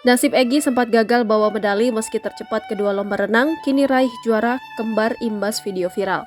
Nasib Egy sempat gagal bawa medali meski tercepat kedua lomba renang, kini raih juara kembar imbas video viral.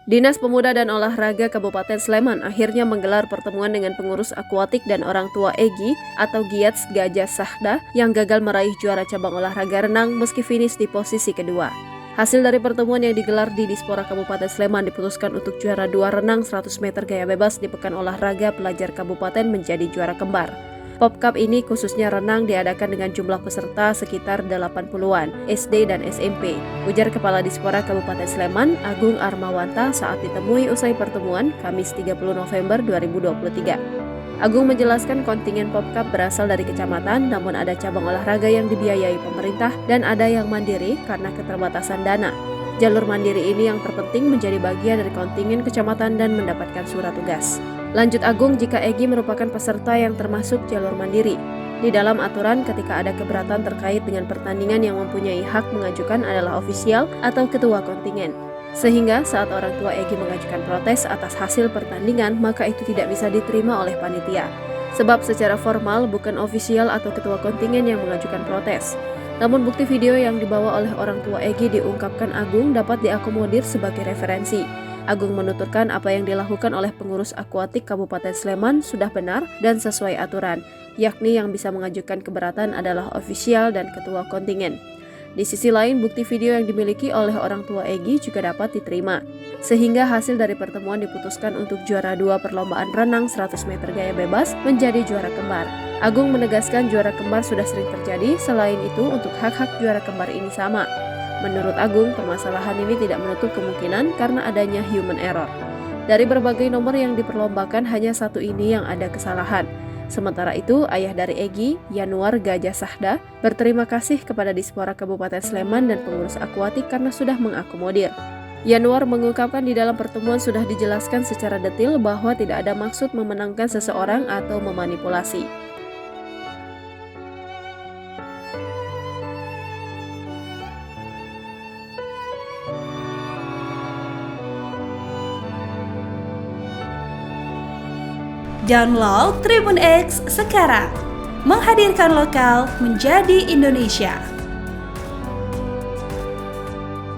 Dinas Pemuda dan Olahraga Kabupaten Sleman akhirnya menggelar pertemuan dengan pengurus akuatik dan orang tua Egy atau Giats Gajah Sahda yang gagal meraih juara cabang olahraga renang meski finish di posisi kedua. Hasil dari pertemuan yang digelar di Dispora Kabupaten Sleman diputuskan untuk juara 2 renang 100 meter gaya bebas di Pekan Olahraga Pelajar Kabupaten menjadi juara kembar. Pop Cup ini khususnya renang diadakan dengan jumlah peserta sekitar 80-an, SD dan SMP, ujar Kepala Dispora Kabupaten Sleman, Agung Armawanta saat ditemui usai pertemuan Kamis 30 November 2023. Agung menjelaskan kontingen Pop Cup berasal dari kecamatan, namun ada cabang olahraga yang dibiayai pemerintah dan ada yang mandiri karena keterbatasan dana. Jalur mandiri ini yang terpenting menjadi bagian dari kontingen kecamatan dan mendapatkan surat tugas. Lanjut Agung, jika Egy merupakan peserta yang termasuk jalur mandiri. Di dalam aturan, ketika ada keberatan terkait dengan pertandingan yang mempunyai hak mengajukan adalah ofisial atau ketua kontingen. Sehingga saat orang tua Egy mengajukan protes atas hasil pertandingan, maka itu tidak bisa diterima oleh panitia. Sebab secara formal bukan ofisial atau ketua kontingen yang mengajukan protes. Namun bukti video yang dibawa oleh orang tua Egy diungkapkan Agung dapat diakomodir sebagai referensi. Agung menuturkan apa yang dilakukan oleh pengurus akuatik Kabupaten Sleman sudah benar dan sesuai aturan, yakni yang bisa mengajukan keberatan adalah ofisial dan ketua kontingen. Di sisi lain, bukti video yang dimiliki oleh orang tua Egy juga dapat diterima. Sehingga hasil dari pertemuan diputuskan untuk juara 2 perlombaan renang 100 meter gaya bebas menjadi juara kembar. Agung menegaskan juara kembar sudah sering terjadi, selain itu untuk hak-hak juara kembar ini sama. Menurut Agung, permasalahan ini tidak menutup kemungkinan karena adanya human error. Dari berbagai nomor yang diperlombakan, hanya satu ini yang ada kesalahan. Sementara itu, ayah dari Egy, Yanuar Gajah Sahda, berterima kasih kepada Dispora Kabupaten Sleman dan pengurus akuatik karena sudah mengakomodir. Yanuar mengungkapkan di dalam pertemuan sudah dijelaskan secara detail bahwa tidak ada maksud memenangkan seseorang atau memanipulasi. Download Tribun X sekarang, menghadirkan lokal menjadi Indonesia.